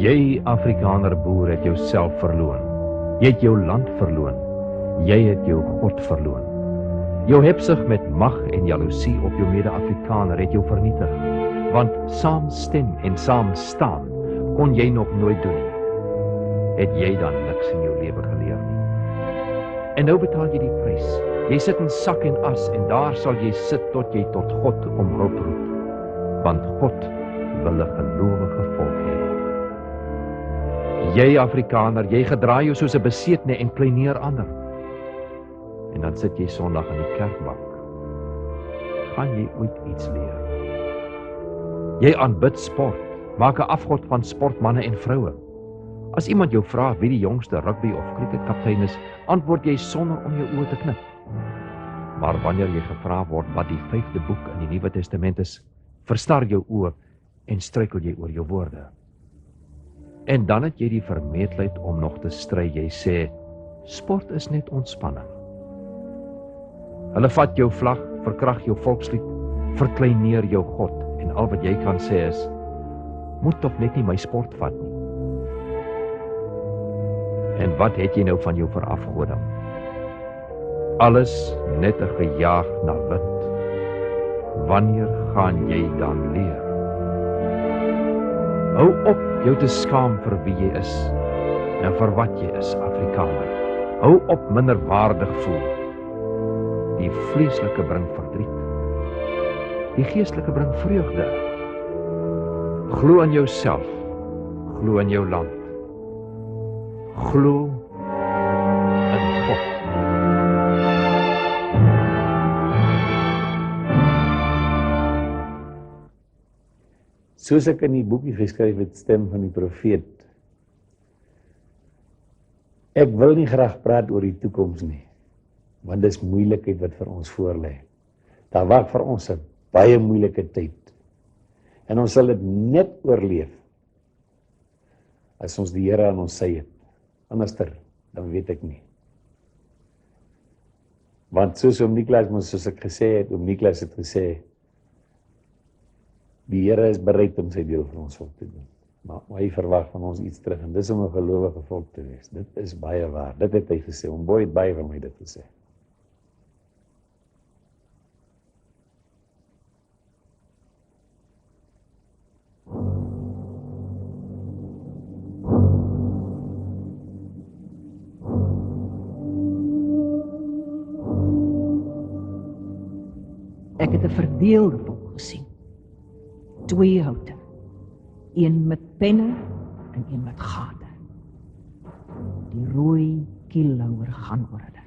Jy Afrikaner boer het jouself verloon. Jy het jou land verloon. Jy het jou God verloon. Jou hebsug met mag en jaloesie op jou mede-Afrikaner het jou vernietig, want saam stem en saam staan kon jy nog nooit doen nie. Het jy dan niks in jou lewe geleer nie? En nou betaal jy die prys. Jy sit in sak en as en daar sal jy sit tot jy tot God om hulp roep, want God wil 'n gelowige volk hê. Jy Afrikaner, jy gedraai jou soos 'n besetene en kleineer ander. En dan sit jy Sondag in die kerkbank. Gaan jy ooit iets leer? Jy aanbid sport, maak 'n afgod van sportmanne en vroue. As iemand jou vra wie die jongste rugby of cricketkaptein is, antwoord jy sonder om jou oë te knip. Maar wanneer jy gevra word wat die 5de boek in die Nuwe Testament is, verstar jou oë en struikel jy oor jou woorde. En dan het jy die vermetelheid om nog te stry. Jy sê, sport is net ontspanning. Hulle vat jou vlag, verkrag jou volkslied, verkleineer jou God, en al wat jy kan sê is, moet tog net nie my sport vat nie. En wat het jy nou van jou verafgoding? Alles net 'n gejaag na wind. Wanneer gaan jy dan leer? Hou op jou te skaam vir wie jy is en vir wat jy is, Afrikaner. Hou op minderwaardig voel. Die vleeslike bring verdriet. Die geestelike bring vreugde. Glo in jouself. Glo in jou land. Glo in God. Soos ek in die boekie geskryf het, Stem van die Profeet. Ek wil nie graag praat oor die toekoms nie, want dis moeilikheid wat vir ons voorlê. Daar wag vir ons 'n baie moeilike tyd. En ons sal dit net oorleef as ons die Here aan ons sy het. Anderster, dan weet ek nie. Want soos soos ek gesê het, Niklas het gesê, die Here is bereid om sy deel vir ons volk te doen. Maar hy verwag van ons iets terug, en dis om 'n gelowige volk te wees. Dit is baie waar. Dit het hy gesê. Omboy het baie van my dit gesê. Ek het 'n verdeelde volk gesien. 2 houte. Een met penne en een met gate. Die rooi kielhouer gaan oor hulle.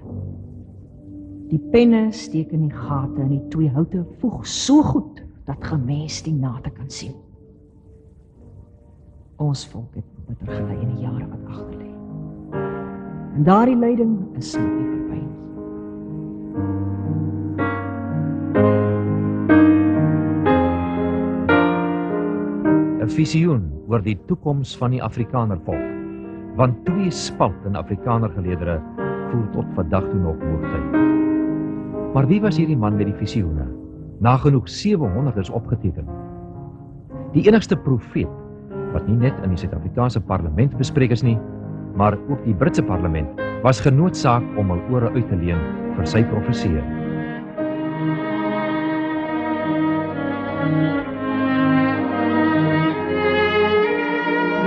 Die penne steek in die gate en die 2 houte voeg so goed dat gemens die nate kan sien. Ons volk het bitter gelei in die jare wat agter lê. En daardie lyding is nog nie verby nie. 'n Visioen oor die toekoms van die Afrikanervolk, want 2 spalt in Afrikanergeleedere voer tot vandag toe nog hoogtyd. Maar wie was hierdie man met die visioene? Nagenoeg 700 is opgeteken. Die enigste profeet wat nie net in die Suid-Afrikaanse parlement bespreek is nie, maar ook die Britse parlement was genoodsaak om hul ore uit te leen vir sy profeseë.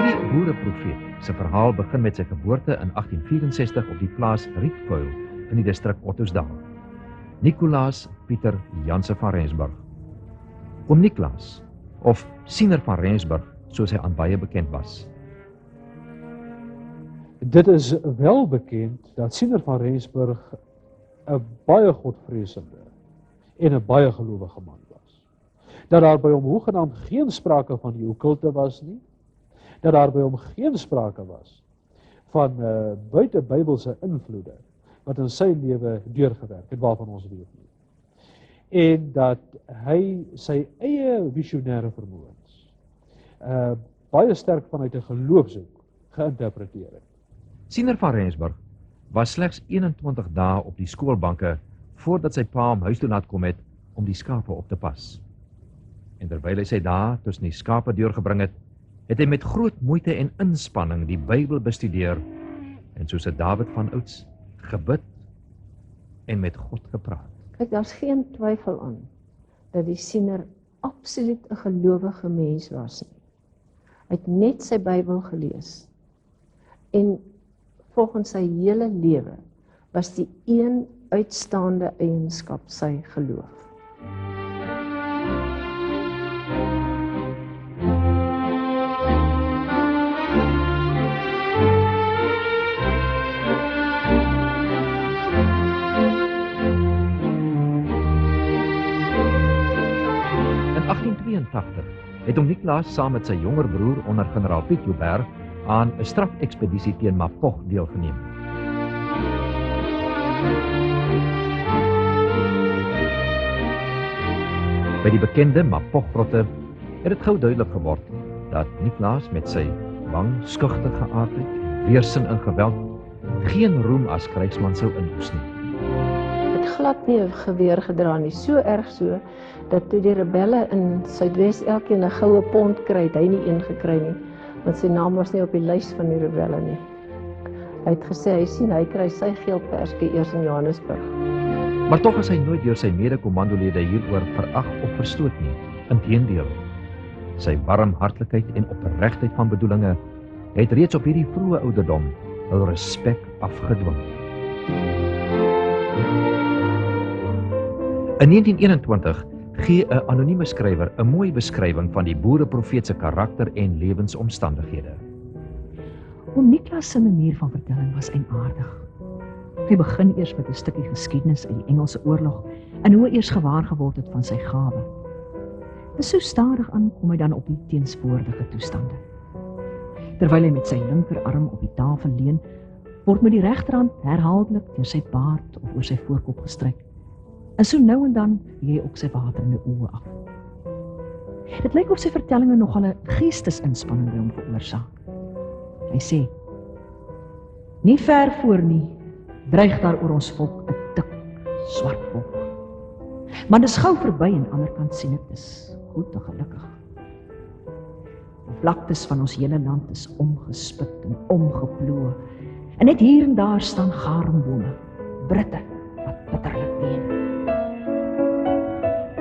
Hierdie boereprofeet se verhaal begin met sy geboorte in 1864 op die plaas Rietkuil in die distrik Ottosdal. Nicolaas Pieter Janse van Rensburg. Oom Niklaas, of Siener van Rensburg, soos hy aan baie bekend was. Dit is wel bekend dat Siener van Rensburg 'n baie godvreesende en 'n baie gelowige man was. Dat daar by hom hoegenaamd geen sprake van die okkulte was nie, dat daar by hom geen sprake was van buitebybelse invloede wat in sy lewe deurgewerk het, waarvan ons weet nie. En dat hy sy eie visionêre vermoëns baie sterk vanuit 'n geloofshoek geïnterpreteer het. Siener van Rensburg was slegs 21 dae op die skoolbanke voordat sy pa hom huis toe laat kom het om die skape op te pas. En terwyl hy sy dae tussen die skape deurgebring het, het hy met groot moeite en inspanning die Bybel bestudeer en soos 'n Dawid van ouds gebid en met God gepraat. Kyk, daar's geen twyfel aan dat die siener absoluut 'n gelowige mens was nie. Hy het net sy Bybel gelees en volgens sy hele lewe was die een uitstaande eienskap sy geloof. In 1882 het hom Niklaas saam met sy jonger broer onder generaal Piet Joubert aan 'n strafekspedisie teen Mapog deelgeneem. By die bekende Mapog-grotte het dit gou duidelik geword dat Niklaas met sy bang, skugtige geaardheid, weerstand en geweld geen roem as krygsman sou inboes nie. Het glad nie 'n geweer gedra nie, so erg so dat toe die rebelle in Suidwes elkeen 'n goue pond kry, het hy nie een gekry nie, want sy naam was nie op die lys van die rebelle nie. Hy het gesê hy sien hy kry sy geel perske eers in Johannesburg. Maar tog is hy nooit deur sy mede-kommandolede hieroor verag of verstoot nie. Inteendeel, sy barmhartigheid en opregtheid van bedoelinge het reeds op hierdie vroeë ouderdom hul respek afgedwing. In 1921 gee 'n anonieme skrywer 'n mooi beskrywing van die boereprofeet se karakter en lewensomstandighede. Oom Niklaas se manier van vertelling was eienaardig. Hy begin eers met 'n stukkie geskiedenis uit die Engelse oorlog en hoe hy eers gewaar geword het van sy gawe. En so stadig aan kom hy dan op die teenswoordige toestande. Terwyl hy met sy linkerarm op die tafel leun, word met die regterhand herhaaldelik deur sy baard of oor sy voorkop gestryk. En so nou en dan vee hy ook sy waterende oë af. Dit lyk of sy vertellinge nogal 'n geestesinspanning by hom veroorsaak. Hy sê: "Nie ver voor nie, dreig daar oor ons volk 'n dik, swart wolk. Maar dis gou verby en aan die ander kant sien ek dis goed en gelukkig. Die vlaktes van ons hele land is omgespit en omgeplooi, en net hier en daar staan garenbome, britte wat bitterlik ween."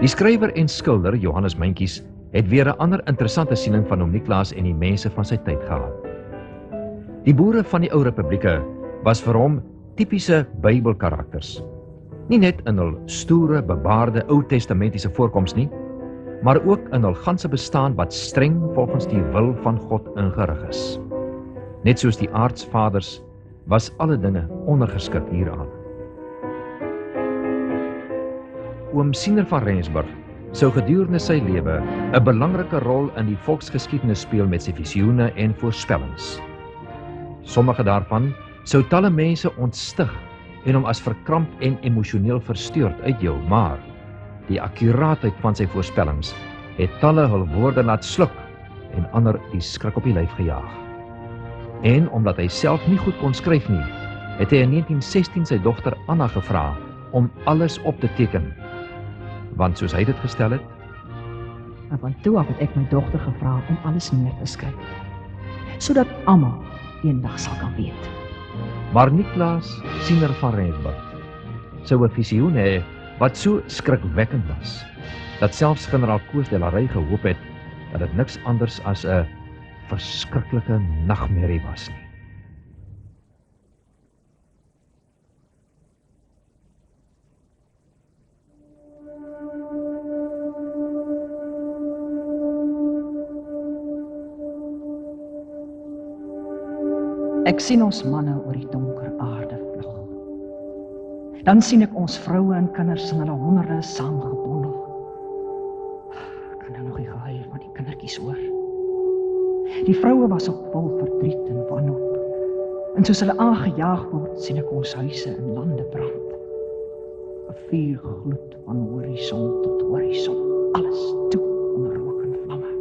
Die skrywer en skilder Johannes Mentjies het weer 'n ander interessante siening van oom Niklaas en die mense van sy tyd gehad. Die boere van die ou republieke was vir hom tipiese Bybelkarakters. Nie net in hul stoere, bebaarde Ou Testamentiese voorkoms nie, maar ook in hul ganse bestaan wat streng volgens die wil van God ingerig is. Net soos die aardsvaders was alle dinge ondergeskik hieraan. Oom Siener van Rensburg sou gedurende sy lewe 'n belangrike rol in die volksgeskiedenis speel met sy visioene en voorspellings. Sommige daarvan sou talle mense ontstig en hom as verkramp en emosioneel versteurd uitjou, maar die akkuraatheid van sy voorspellings het talle hul woorde laat sluk en ander die skrik op die lyf gejaag. En omdat hy self nie goed kon skryf nie, het hy in 1916 sy dogter Anna gevra om alles op te teken. Want soos hy dit gestel het, En van toe af het ek my dogter gevra om alles neer te skryf, sodat almal eendag sal kan weet. maar Niklaas Siener van Rensburg sou 'n visioen hê wat so skrikwekkend was, dat selfs generaal Koos de la Rey gehoop het dat dit niks anders as 'n verskriklike nagmerrie was nie. Ek sien ons manne oor die donker aarde vlug. Dan sien ek ons vroue en kinders in hulle honderde saamgebondel. Ek kan nou nog die gehuil van die kindertjies hoor. Die vroue was op vol verdriet en wanhoop. En soos hulle aangejaag word, sien ek ons huise en lande brand. 'n Vuurgloed van horison tot horison, alles toe onder rook en vlamme.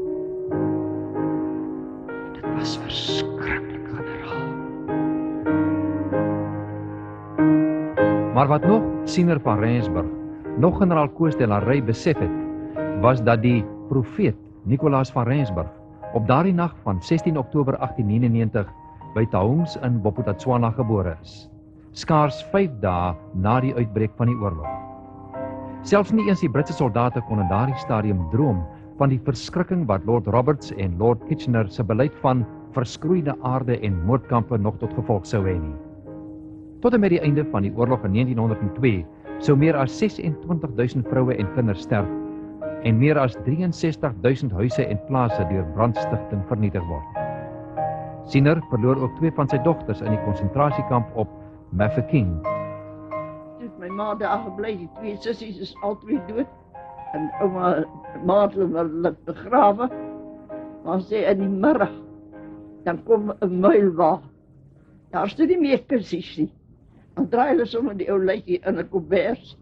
Dit was verskriklik, generaal. Maar wat nog Siener van Rensburg, nog generaal Koos de la Rey besef het, was dat die profeet Nicolaas van Rensburg op daardie nag van 16 Oktober 1899 by Taungs in Bophuthatswana gebore is, skaars 5 dae na die uitbreek van die oorlog. Selfs nie eens die Britse soldate kon in daardie stadium droom van die verskrikking wat Lord Roberts en Lord Kitchener se beleid van verskroeide aarde en moordkampe nog tot gevolg sou hê nie. Tot en met die einde van die oorlog in 1902 sou meer as 26.000 vroue en kinders sterf en meer as 63.000 huise en plase deur brandstigting vernietig word. Siener verloor ook 2 van sy dogters in die konsentrasiekamp op Mafeking. Toe het my ma daar gebly, die 2 sissies is albei dood. En ouma Martel wil begrawe. Maar sê in die middag, dan kom 'n muilwa. Daar is nie meer kussies nie. Dan draai hulle sommer die ou lykie in 'n kombers.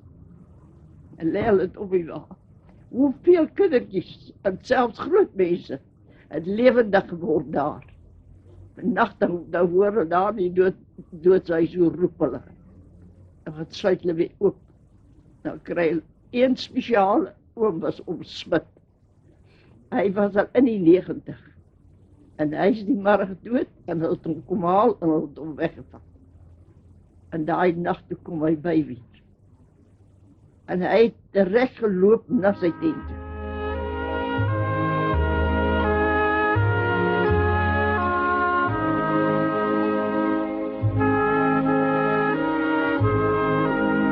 En lê hulle dit op die wa. Hoeveel kindertjies, en selfs groot mense, het lewendig geword daar. Nag dan hoor hulle daar die doodshuis so roep hulle. En wat sluit hulle weer oop. Dan kry hulle een spesiale oom was omsmit. Hy was al in die 90. En hy is die middag dood en hulle het hom kom haal en hulle het hom weggevat. En daai nag toe kom hy by weer. En hy het direk geloop na sy tent toe.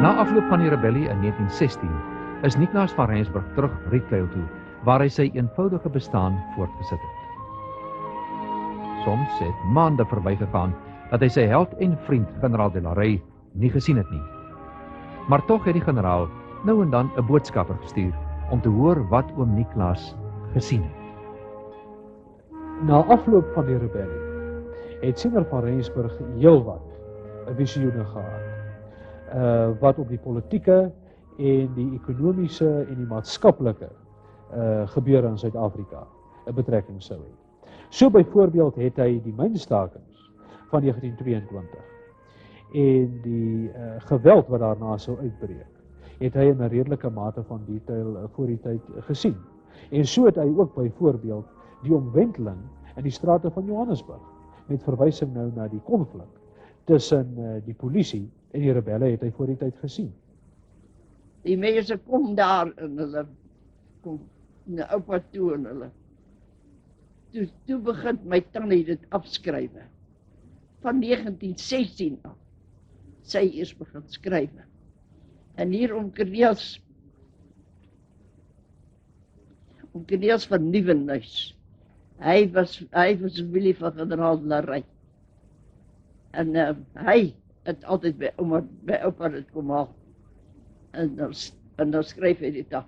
Na afloop van die rebellie in 1916 is Nicolaas van Rensburg terug Rietkuil toe, waar hy sy eenvoudige bestaan voortgesit het. Soms het maande verbygegaan dat hy sy held en vriend generaal de la Rey nie gesien het nie. Maar tog het die generaal nou en dan 'n boodskapper gestuur om te hoor wat oom Nicolaas gesien het. Na afloop van die rebellie het Siener van Rensburg heelwat 'n visioene gehad. Wat op die politieke en die ekonomiese en die maatskaplike gebeure in Suid-Afrika 'n betrekking sou hê. So byvoorbeeld het hy die mynstakings van 1922 en die geweld wat daarna sou uitbreek, het hy in 'n redelike mate van detail voor die tyd gesien. En so het hy ook byvoorbeeld die omwenteling in die strate van Johannesburg, met verwysing nou na die konflik tussen die polisie en die rebelle, het hy voor die tyd gesien. Die mense kom daar en hulle kom na oupa toe en hulle. Toe begin my tannie dit afskrywe. Van 1916 af. Sy eers begin skrywe. En hier om Corneels van Nieuwenhuis. Hy was familie van generaal de la Rey. En hy het altyd by oupa dit kom haal. En dan skryf hy dit af.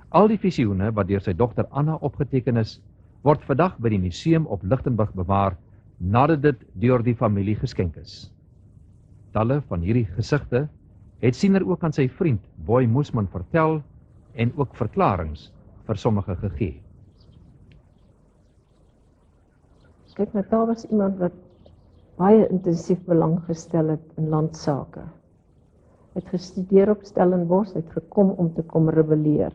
Al die visioene wat deur sy dogter Anna opgeteken is, word vandag by die museum op Lichtenburg bewaar nadat dit deur die familie geskenk is. Talle van hierdie gesigte het Siener ook aan sy vriend Boy Moesman vertel en ook verklaringe vir sommige gegee. Kyk, my pa was iemand wat baie intensief belang gestel het in landsake. Hy het gestudeer op Stellenbosch, hy het gekom om te kom rebelleer.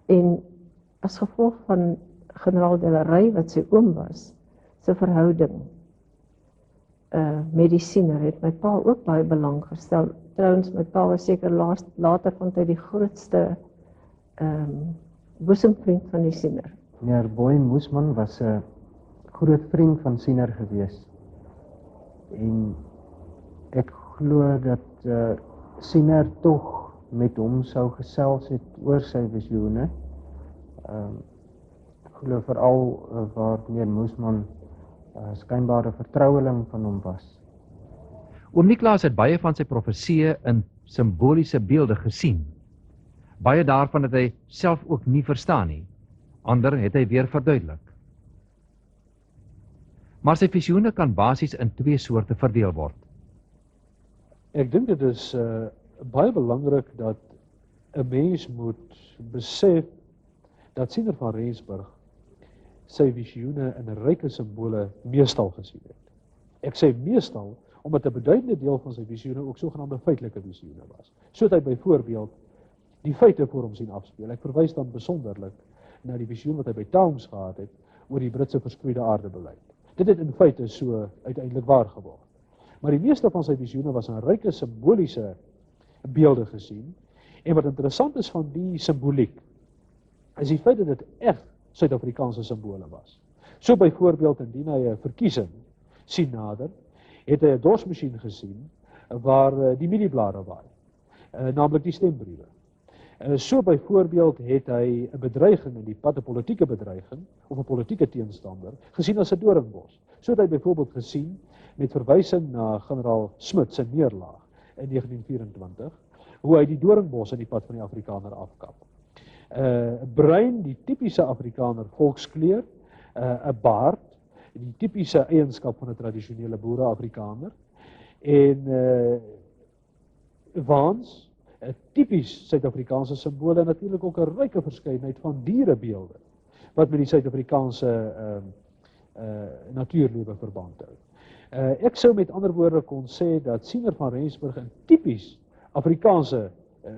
En as gevolg van generaal de la Rey, wat sy oom was, sy verhouding met die Siener, het my pa ook baie belang gestel. Trouwens, my pa was seker later vond hy die grootste boesemvriend van die Siener. Meneer Boy Moesman was 'n groot vriend van Siener gewees. En ek glo dat Siener tog met hom sou gesels het oor sy visioene. Ek glo veral waar meneer Moesman skynbare vertroueling van hom was. Oom Nicolaas het baie van sy profesieë in simboliese beelde gesien. Baie daarvan het hy self ook nie verstaan nie. Ander het hy weer verduidelik. Maar sy visioene kan basies in 2 soorte verdeel word. Ek dink dit is baie belangrik dat 'n mens moet besef dat Siener van Rensburg sy visioene in ryke simbole meestal gesien het. Ek sê meestal omdat 'n beduidende deel van sy visioene ook sogenaamde feitelike visioene was. So het hy byvoorbeeld die feite voor hom sien afspeel. Ek verwys dan besonderlik na die visioen wat hy by Towns gehad het oor die Britse verskroeide aardebeleid. Dit het in feite so uiteindelik waar geword. Maar die meeste van sy visioene was in ryke simboliese beelde gesien. En wat interessant is van die simboliek, is die feit dat dit echt Suid-Afrikaanse simbole was. So byvoorbeeld indien hy 'n verkiesing sien nader, het hy 'n dorsmasjien gesien waar die mielieblare waai, naamlik die stembriewe. So byvoorbeeld het hy 'n bedreiging in die pad, 'n politieke bedreiging of 'n politieke teenstander gesien as 'n doringbos. So het hy byvoorbeeld gesien met verwysing na generaal Smit se neerlaag in 1924, hoe hy die doringbos in die pad van die Afrikaner afkap. Bruin, die tipiese Afrikaner volkskleur, 'n baard, die tipiese eienskap van 'n tradisionele boere-Afrikaner, en waans, 'n tipies Suid-Afrikaanse simbole, en natuurlik ook 'n ryke verskeidenheid van dierebeelde wat met die Suid-Afrikaanse natuurlewe verband hou. Ek sou met ander woorde kon sê dat Siener van Rensburg 'n tipies Afrikaanse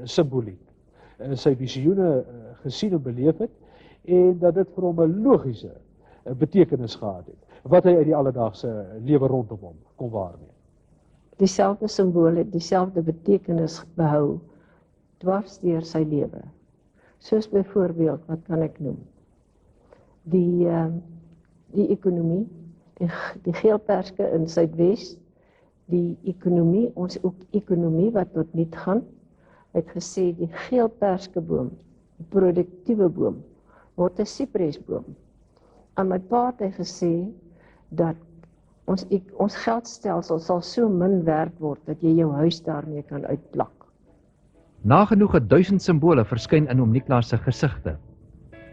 simboliek sy visioene gesien en beleef het, en dat dit vir hom 'n logiese betekenis gehad het, wat hy uit die alledaagse lewe rondom hom kon waarneem. Dieselfde simbole, dieselfde betekenis behou dwars deur sy lewe. Soos byvoorbeeld, wat kan ek noem? Die ekonomie, die geelperske in Suidwes, die ekonomie, ons ekonomie wat tot niet gaan, het gesê die geelperskeboom, die produktiewe boom, word 'n sipresboom. Aan my pa het hy gesê dat ons geldstelsel sal so min werd word dat jy jou huis daarmee kan uitplak. Nagenoeg 1000 simbole verskyn in oom Niklaas se gesigte.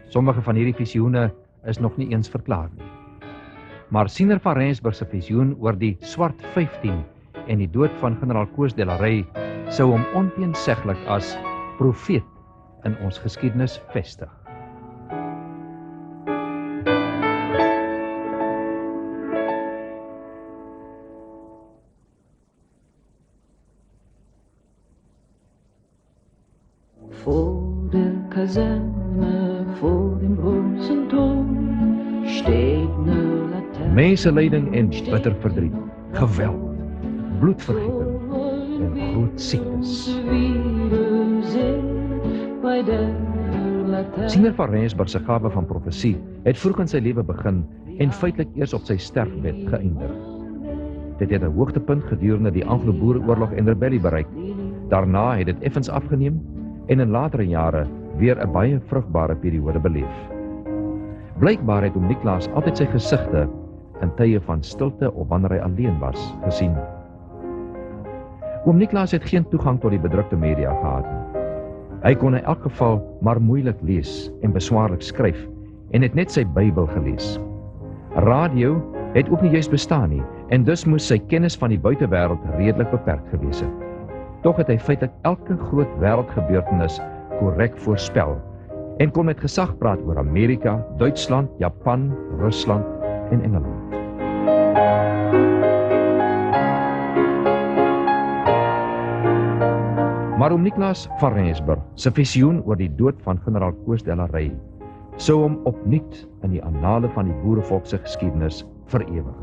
Sommige van hierdie visioene is nog nie eens verklaar nie. Maar Siener van Rensburg se visioen oor die swart 15 en die dood van generaal Koos de la Rey sou hom onteenseglik as profeet in ons geskiedenis vestig. Vor der Kaserne, vor dem großen Tor, steht eine Laterne. Mensenlyding en bitter verdriet, geweld, bloedvergieting en groot siektes. Siener van Rensburg se gawe van profesie het vroeg in sy lewe begin en feitelik eers op sy sterfbed geëindig. Dit het 'n hoogtepunt gedurende die Anglo-Boereoorlog en rebellie bereik. Daarna het dit effens afgeneem en in latere jare weer 'n baie vrugbare periode beleef. Blykbaar het oom Niklaas altyd sy gesigte in tye van stilte of wanneer hy alleen was, gesien. Oom Niklaas het geen toegang tot die bedrukte media gehad nie. Hy kon in elk geval maar moeilik lees en beswaarlik skryf en het net sy Bybel gelees. Radio het ook nie juist bestaan nie en dus moes sy kennis van die buitewêreld redelik beperk gewees het. Tog het hy feitelik elke groot wêreldgebeurtenis korrek voorspel en kon met gesag praat oor Amerika, Duitsland, Japan, Rusland en Engeland. Maar oom Niklaas van Rensburg se visioen oor die dood van generaal Koos de la Rey sou hom opnuut in die annale van die boerevolk se geskiedenis verewig.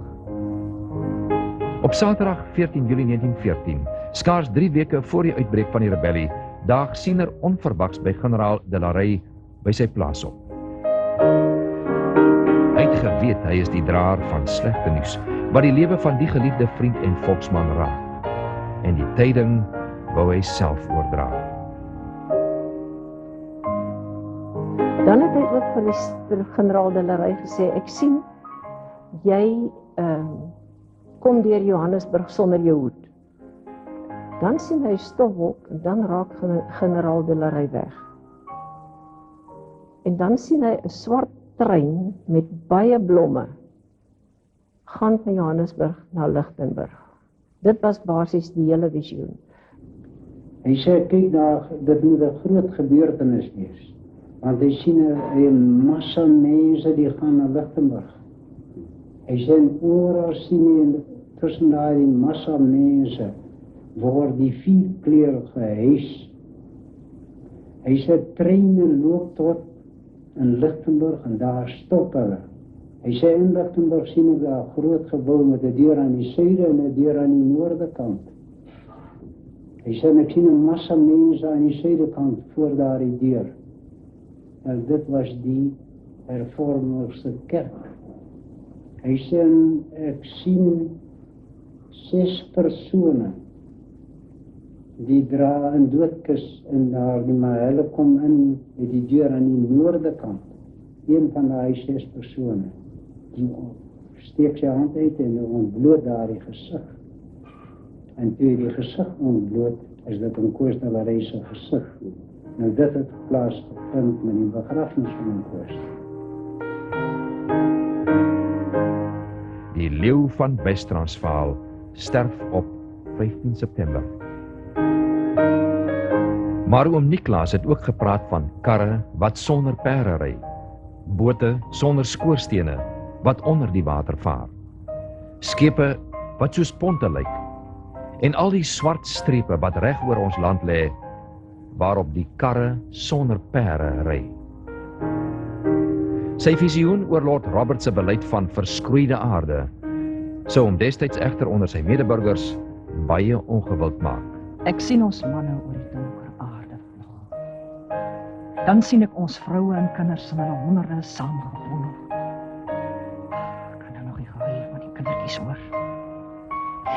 Op Saterdag 14 Julie 1914, skaars 3 weke voor die uitbreek van die rebellie, daag Siener onverwags by generaal de la Rey by sy plaas op. Hy het geweet hy is die draer van slegte nuus, wat die lewe van die geliefde vriend en volksman raak. En die tyding wou hy self oordra. Dan het hy ook van die generaal de la Rey gesê, ek sien, jy kom deur Johannesburg sonder jou hoed. Dan sien hy stofwolk en dan raak generaal de la Rey weg. En dan sien hy 'n swart trein met baie blomme gaan van Johannesburg na Lichtenburg. Dit was basies die hele visioen. Hy sê, kyk daar, dit moet 'n groot gebeurtenis wees. Want hy sien 'n massa mense die gaan na Lichtenburg. Hy sê, oral sien hy tussen daai massa mense word die 4 kleur gehuis. Hy sê, treine loop tot in Lichtenburg en daar stop hulle. Hy sê in Lichtenburg sien ek daar 'n groot gebou met 'n deur aan die suide en 'n deur aan die noorde kant. Hy sê ek sien 'n massa mense aan die suide kant voor daardie deur. En dit was die hervormers kerk. Hy sê ek sien 6 persone die dra 'n doodkis in daardie, maar hulle kom in met die deur aan die noorde kant. Een van daai 6 persone die steek sy hand uit en ontbloot daardie gesig. En toe die gesig ontbloot, is dit 'n Koos wat hy se gesig. Nou dit het plaasgevind met die begrafenis van 'n Koos. Die leeu van Wes-Transvaal sterf op 15 September. Maar oom Niklaas het ook gepraat van karre wat sonder pere ry, bote sonder skoorstene wat onder die water vaar, skepe wat soos ponte lyk, en al die swart strepe wat reg oor ons land lê, waarop die karre sonder pere ry. Sy visioen oor Lord Robert se beleid van verskroeide aarde sou hom destyds egter onder sy medeburgers baie ongewild maak. Ek sien ons manne oor die donker aarde vlug. Dan sien ek ons vroue en kinders in hulle honderde saamgebondel. Ek kan nou nog die gehuil van die kindertjies hoor.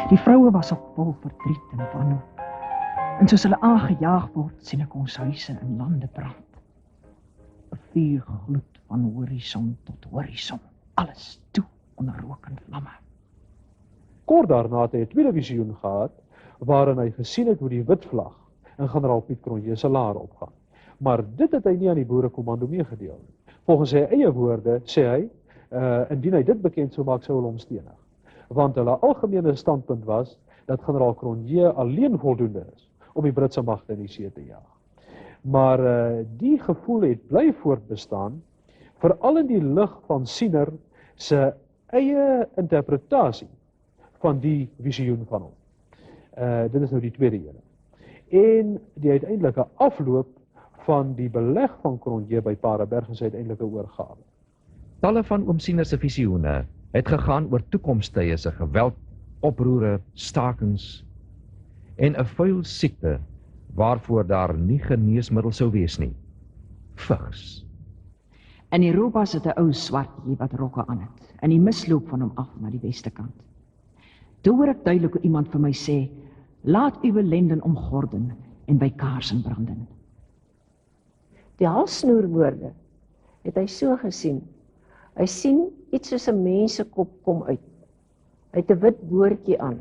Die vroue was op vol verdriet en wanhoop. En soos hulle aangejaag word, sien ek ons huise en lande brand. 'n Vuurgloed van horison tot horison, alles toe onder rook en vlamme. Kort daarna het hy 'n tweede visioen gehad, waarin hy gesien het hoe die wit vlag in generaal Piet Cronje se laar opgaan. Maar dit het hy nie aan die boerekommando meegedeel nie. Volgens sy eie woorde sê hy, indien hy dit bekend sou maak, sou hulle hom stenig. Want hulle algemene standpunt was dat generaal Cronje alleen voldoende is om die Britse magte in die see te jaag. Maar die gevoel het bly voortbestaan, veral in die lig van Siener se eie interpretasie van die visioen van hom. Dit is nou die tweede ene. En die uiteindelike afloop van die beleg van Cronje by Paardeberg is uiteindelike oorgawe. Talle van oom Siener se visioene het gegaan oor toekomstye se geweld, oproere, stakings en 'n vuil siekte waarvoor daar nie geneesmiddel sou wees nie. Vigs. In Europa sit 'n ou swart wat rokke aan het, en die misloop van hom af na die weste kant. Toe hoor ek duidelik hoe iemand vir my sê, laat uwe lenden omgorden en by kaarsen branden. Die halssnoerwoorde het hy so gesien. Hy sien iets soos 'n mensekop kom uit. Hy het 'n wit boortjie aan.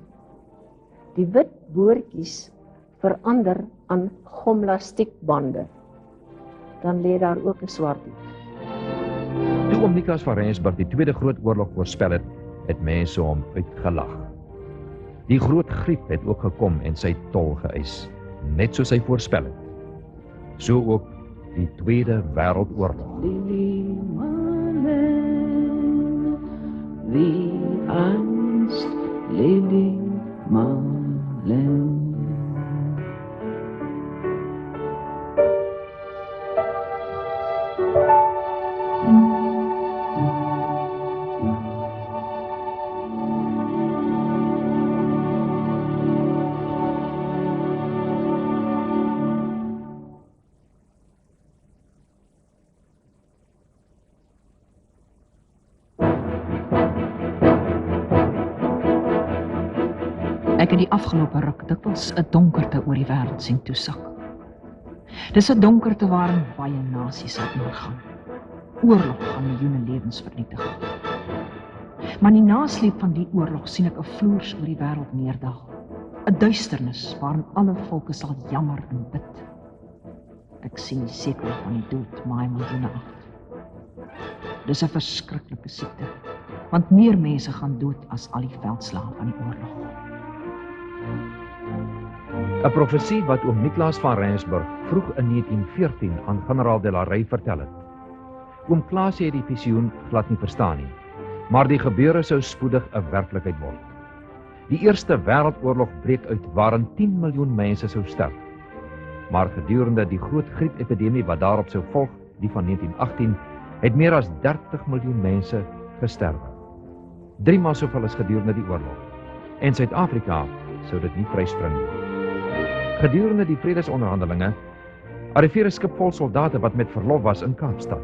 Die wit boortjies verander aan gomlastiekbande. Dan lê daar ook 'n swart iets. Toe oom Niklaas van Rensburg die Tweede Groot Oorlog voorspel het mense hom uitgelag. Die groot griep het ook gekom en sy tol geëis, net soos hy voorspel het. So ook die Tweede Wêreldoorlog. Lili Marleen, wie angst, Lili Marleen. Ek het die afgelope ruk dikwels 'n donkerte oor die wêreld sien toesak. Dis 'n donkerte waarin baie nasies sal ingaan. Oorlog gaan miljoene lewens vernietig. Maar in die nasleep van die oorlog sien ek 'n vloers oor die wêreld neerdal. 'n Duisternis waarin alle volke sal jammer en bid. Ek sien die sekel van die dood maai miljoene af. Dis 'n verskriklike siekte, want meer mense gaan dood as al die veldslae van die oorlog. 'n Profesie wat oom Niklaas van Rensburg vroeg in 1914 aan generaal de la Rey vertel het. Oom Klaas het die visioen glad nie verstaan nie, maar die gebeure sou spoedig 'n werklikheid word. Die Eerste Wêreldoorlog breek uit waarin 10 miljoen mense sou sterf. Maar gedurende die groot griepepidemie wat daarop sou volg, die van 1918, het meer as 30 miljoen mense gesterwe. 3 maal soveel as gedurende die oorlog. En Suid-Afrika sou dit nie vryspring nie. Gedurende die vredesonderhandelinge arriveer 'n skip vol soldate wat met verlof was in Kaapstad.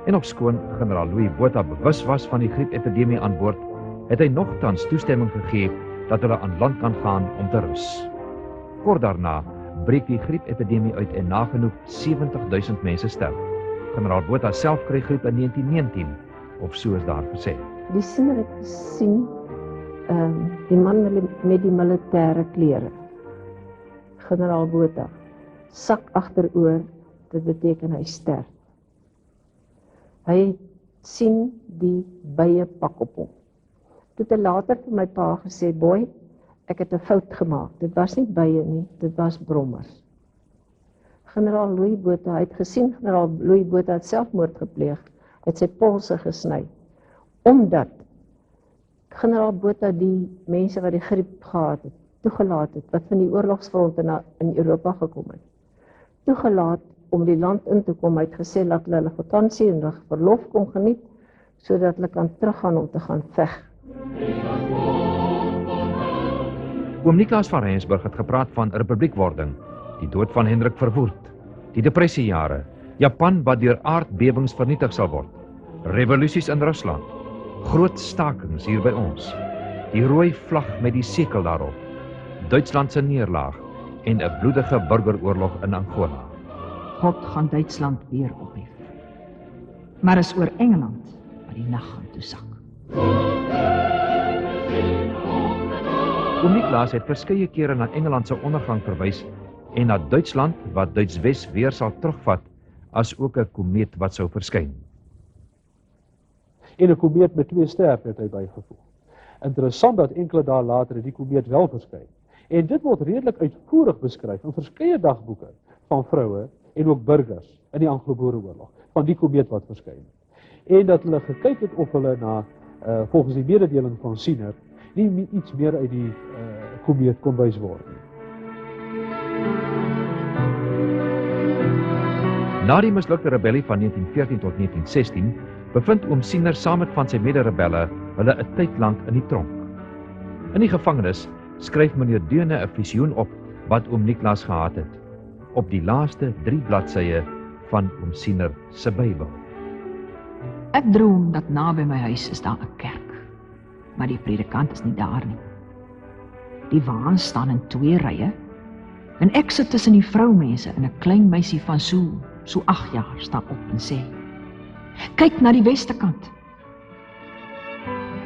En ofskoon generaal Louis Botha bewus was van die griepepidemie aan boord, het hy nogtans toestemming gegee dat hulle aan land kan gaan om te rus. Kort daarna breek die griepepidemie uit en nagenoeg 70.000 mense sterf. Generaal Botha self kry griep in 1919, of so is daar gesê. Die siener het gesien die man met die militêre klere, generaal Botha, sak agteroor, dit beteken hy sterf. Hy sien die bye pak op hom. Toe het hy later vir my pa gesê, boy, ek het 'n fout gemaak. Dit was nie bye nie, dit was brommers. Generaal Louis Botha, hy het gesien generaal Louis Botha het selfmoord gepleeg, het sy polse gesny, omdat generaal Botha die mense wat die griep gehad het, toegelaat het, wat van die oorlogsfronte in Europa gekom het, toegelaat om die land in te kom, hy het gesê, laat hulle vakansie en hulle verlof kom geniet, sodat hulle kan teruggaan om te gaan veg. Oom Niklaas van Rensburg het gepraat van republiekwording, die dood van Hendrik Verwoerd, die depressiejare, Japan wat deur aardbewings vernietig sal word, revolusies in Rusland, groot stakings hier by ons, die rooi vlag met die sekel daarop, Duitsland se neerlaag en 'n bloedige burgeroorlog in Angola. God gaan Duitsland weer ophef. Maar is oor Engeland wat die nag gaan toesak. Oom Niklaas het verskeie kere na Engeland se ondergang verwys en na Duitsland wat Duits-Wes weer sal terugvat, as ook 'n komeet wat sou verskyn. En 'n komeet met 2 sterre het hy bygevoeg. Interessant dat enkele dae later het die komeet wel verskyn. En dit word redelik uitvoerig beskryf in verskeie dagboeke van vroue en ook burgers in die Anglo-Boereoorlog van die komeet wat verskyn het. En dat hulle gekyk het of hulle na volgens die mededeling van Siener nie iets meer uit die komeet kon wys word nie. Na die mislukte rebellie van 1914 tot 1916 bevind oom Siener saam met van sy mede-rebelle hulle 'n tyd lank in die tronk. In die gevangenis skryf meneer Deune 'n visioen op wat oom Niklaas gehad het, op die laaste 3 bladsye van oom Siener se Bybel. Ek droom dat naby my huis is daar 'n kerk, maar die predikant is nie daar nie. Die waans staan in 2 rye en ek sit tussen die vroumense en 'n klein meisie van so 8 jaar staan op en sê, kyk na die weste kant.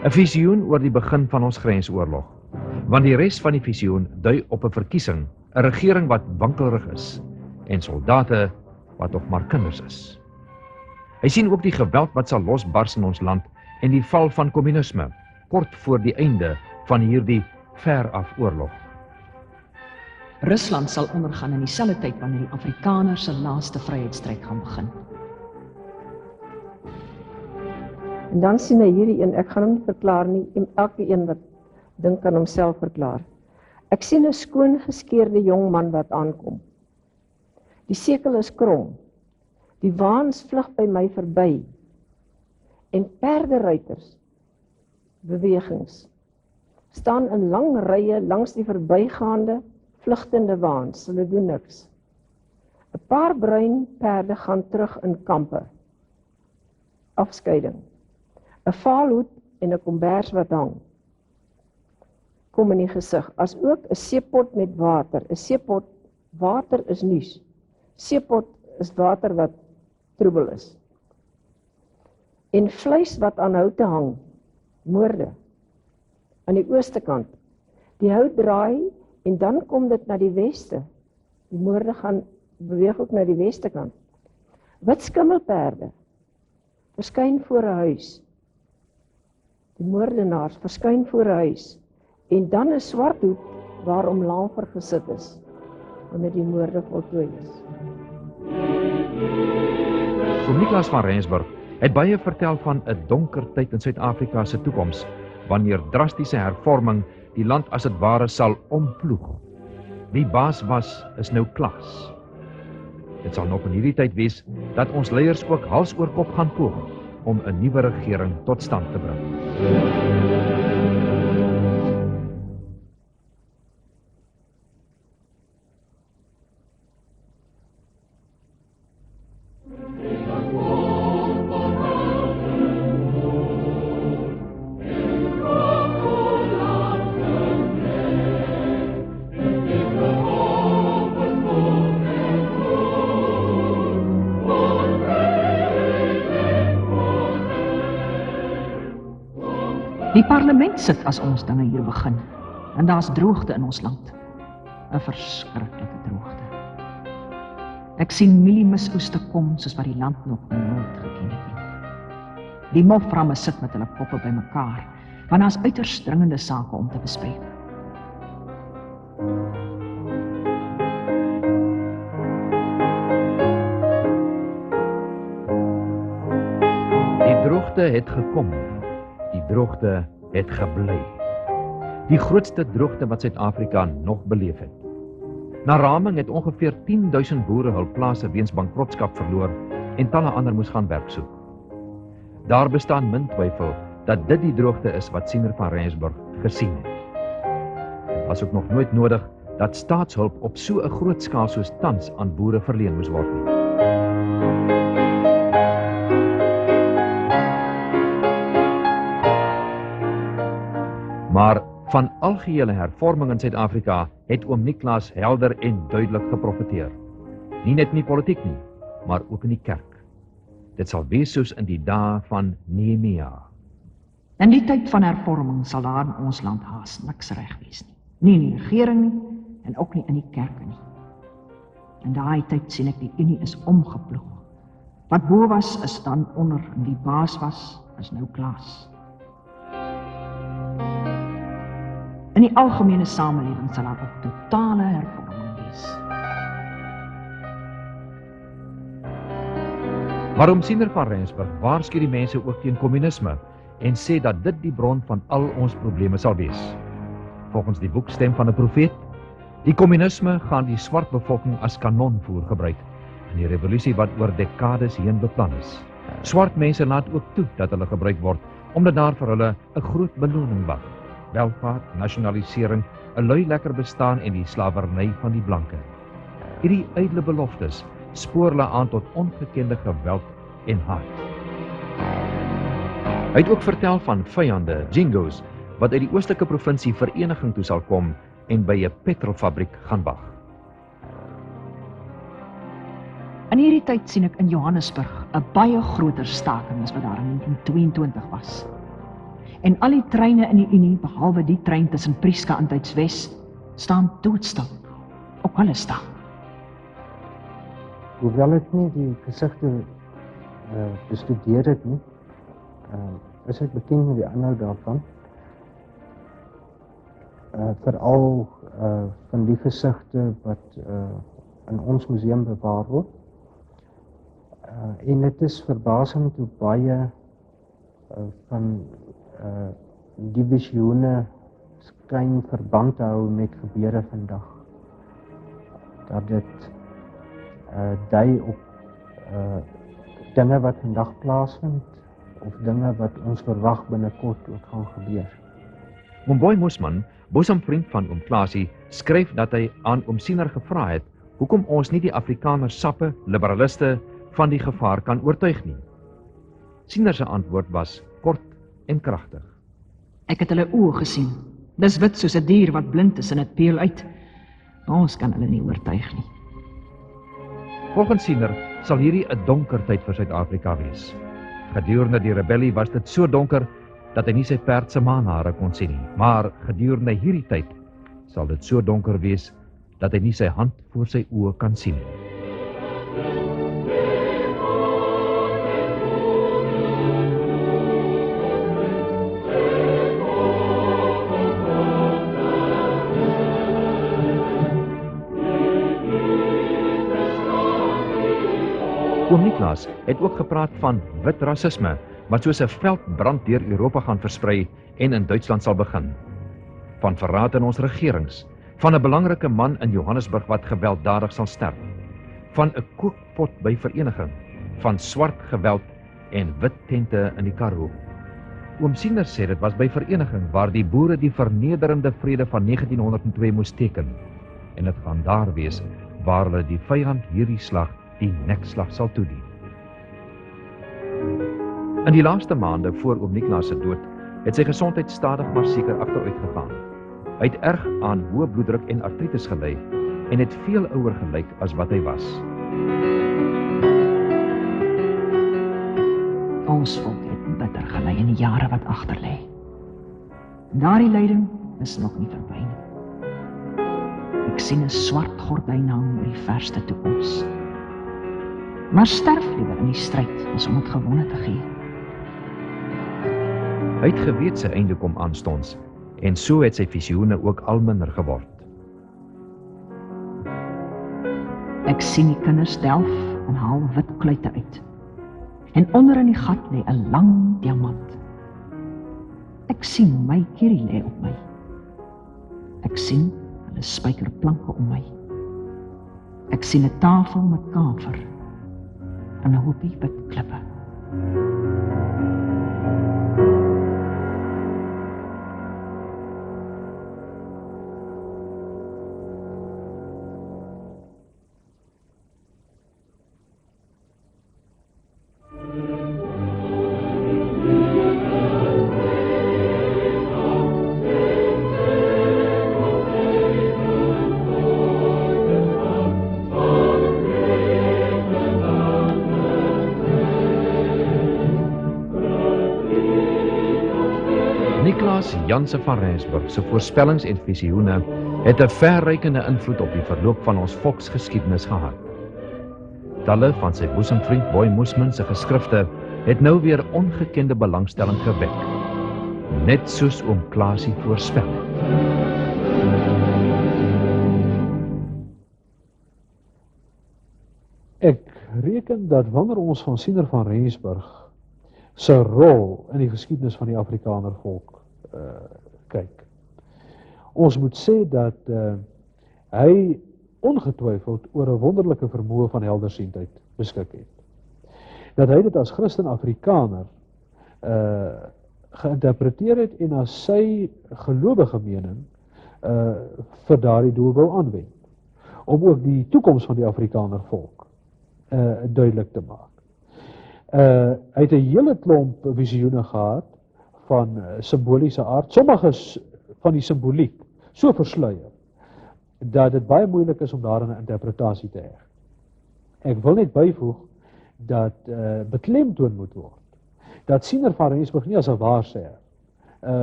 'n Visioen oor die begin van ons grensoorlog, want die res van die visioen dui op 'n verkiesing, 'n regering wat wankelrig is en soldate wat nog maar kinders is. Hy sien ook die geweld wat sal losbars in ons land en die val van kommunisme kort voor die einde van hierdie veraf oorlog. Rusland sal ondergaan in dieselfde tyd wanneer die Afrikaners se laaste vryheidsstryd gaan begin. En dan sien hy hierdie een, ek gaan hom nie verklaar nie, en elke een wat dink kan homself verklaar. Ek sien 'n skoon geskeurde jong man wat aankom. Die sekel is krom. Die waans vlug by my verby. En perderuiters, bewegings, staan in lang rye langs die verbygaande, vlugtende waans. Hulle doen niks. 'n Paar bruin perde gaan terug in kampe. Afskeiding. 'n Vaalhoed en 'n kombers wat hang. Kom in die gesig, as ook 'n seepot met water. 'n Seepot, water is nuus. Seepot is water wat troebel is. En vleis wat aan houte hang, moorde, aan die ooste kant. Die hout draai en dan kom dit na die weste. Die moorde gaan beweeg ook na die weste kant. Wit skimmelperde verskyn voor 'n huis. Die moordenaars verskyn voor 'n huis. En dan 'n swart hoed waarom Lamfer gesit is, wanneer die moorde voltooi is. Oom Niklaas van Rensburg het baie vertel van 'n donker tyd in Suid-Afrika se toekoms, wanneer drastiese hervorming die land as dit ware sal omploeg. Wie baas was, is nou klas. Dit sal nog in hierdie tyd wees dat ons leiers ook hals oor kop gaan poog om 'n nuwe regering tot stand te bring. Die parlement sit as ons dinge hier begin, en daar's droogte in ons land. 'n Verskriklike droogte. Ek sien mieliemisoeste kom soos wat die land nog nooit geken het nie. Die moframme sit met hulle koppe bymekaar, want daar's uiters dringende sake om te bespreek. Die droogte het gekom. Die droogte het gebly. Die grootste droogte wat Suid-Afrika nog beleef het. Na raming het ongeveer 10.000 boere hul plase weens bankrotskap verloor en talle ander moes gaan werk soek. Daar bestaan min twyfel dat dit die droogte is wat Siener van Rensburg gesien het. Dit was ook nog nooit nodig dat staatshulp op so 'n groot skaal soos tans aan boere verleen moes word nie. Maar van algehele hervorming in Suid-Afrika het oom Niklaas helder en duidelik geprofeteer. Nie net in die politiek nie, maar ook in die kerk. Dit sal wees soos in die dae van Nehemia. In die tyd van hervorming sal daar in ons land haas niks reg wees nie. Nie in die regering nie, en ook nie in die kerke nie. In daai tyd sien ek die unie is omgeploeg. Wat bo was, is dan onder, en die baas was, is nou Klaas. In die algemene samelewing sal daar ook totale hervorming wees. Maar oom Siener van Rensburg waarsku die mense ook teen kommunisme en sê dat dit die bron van al ons probleme sal wees. Volgens die boek Stem van 'n Profeet, die kommunisme gaan die swart bevolking as kanonvoer gebruik in die revolusie wat oor dekades heen beplan is. Swart mense laat ook toe dat hulle gebruik word, omdat daar vir hulle 'n groot beloning wag. Welvaart, nasionalisering, 'n lui lekker bestaan en die slawerny van die blanke. Hierdie ydelle beloftes spoor hulle aan tot ongekende geweld en haat. Hy het ook vertel van vyande, Jingos, wat uit die oostelike provinsie vereniging toe sal kom en by 'n petrolfabriek gaan wag. In hierdie tyd sien ek in Johannesburg 'n baie groter staking as wat daar in 1922 was. En al die treine in die Unie, behalwe die trein tussen Prieska en Duitswes, staan doodstil. Ook hulle staan. Hoewel ek nie die gesigte bestudeer het nie, is ek bekend met die inhoud daarvan. Veral van die gesigte wat in ons museum bewaar word. En dit is verbasend hoe baie van die visioene skyn verband hou met gebeure vandag. Dat dit dui op dinge wat vandag plaasvind of dinge wat ons verwag binnekort ook gaan gebeur. Oom Boy Mosman, bosamvriend van oom Klaasie, skryf dat hy aan oom Siener gevra het hoekom ons nie die Afrikaners sappe, liberaliste van die gevaar kan oortuig nie. Siener se antwoord was kort en kragtig. Ek het hulle oë gesien. Dis wit soos 'n dier wat blind is en dit peel uit. Ons kan hulle nie oortuig nie. Volgens Siener sal hierdie 'n donker tyd vir Suid-Afrika wees. Gedurende die rebellie was dit so donker dat hy nie sy perd se maanhare kon sien nie. Maar gedurende hierdie tyd sal dit so donker wees dat hy nie sy hand voor sy oë kan sien nie. Oom Niklaas het ook gepraat van wit rasisme, wat soos 'n veldbrand deur Europa gaan versprei en in Duitsland sal begin. Van verraad in ons regerings, van 'n belangrike man in Johannesburg wat gewelddadig sal sterf, van 'n kookpot by vereniging, van swart geweld en wit tente in die Karoo. Oom Siener sê dit was by vereniging waar die boere die vernederende vrede van 1902 moes teken, en dit gaan daar wees waar hulle die vyand hierdie slag die nekslag sal toedien. In die laaste maande voor oom Niklaas se dood het sy gesondheid stadig maar seker agteruit gegaan. Hy het erg aan hoë bloeddruk en artritis gely en het veel ouer gelyk as wat hy was. Ons volk het bitter gelei in die jare wat agter lê. Daardie lyding is nog nie verby nie. Ek sien 'n swart gordyn hang oor die verste toekoms. Maar sterf liewer in die stryd as om dit gewonne te gee. Hy het geweet sy einde kom aanstonds, en so het sy visioene ook al minder geword. Ek sien die kinders delf en haal wit kluite uit. En onder in die gat lê 'n lang diamant. Ek sien my kierie lê op my. Ek sien hulle spykerplanke om my. Ek sien 'n tafel met kaver en 'n hoopie wit klippe. Niklaas Janse van Rensburg se voorspellings en visioene het 'n verrykende invloed op die verloop van ons volksgeskiedenis gehad. Talle van sy boesemvriend Boy Moesman se geskrifte het nou weer ongekende belangstelling gewek, net soos oom Klaasie voorspel het. Ek reken dat wanneer ons van Siener van Rensburg se rol in die geskiedenis van die Afrikaner volk kyk, ons moet sê dat hy ongetwyfeld oor 'n wonderlike vermoë van heldersiendheid beskik het. Dat hy dit as Christen Afrikaner geïnterpreteer het en as sy gelowige mening vir daardie doel wou aanwend, om ook die toekoms van die Afrikaner volk duidelik te maak. Hy het 'n hele klomp visioene gehad van simboliese aard, sommige van die simboliek so versluier dat dit baie moeilik is om daarin 'n interpretasie te heg. Ek wil net byvoeg dat beklemtoon moet word dat Siener van Rensburg nie as 'n waarsêer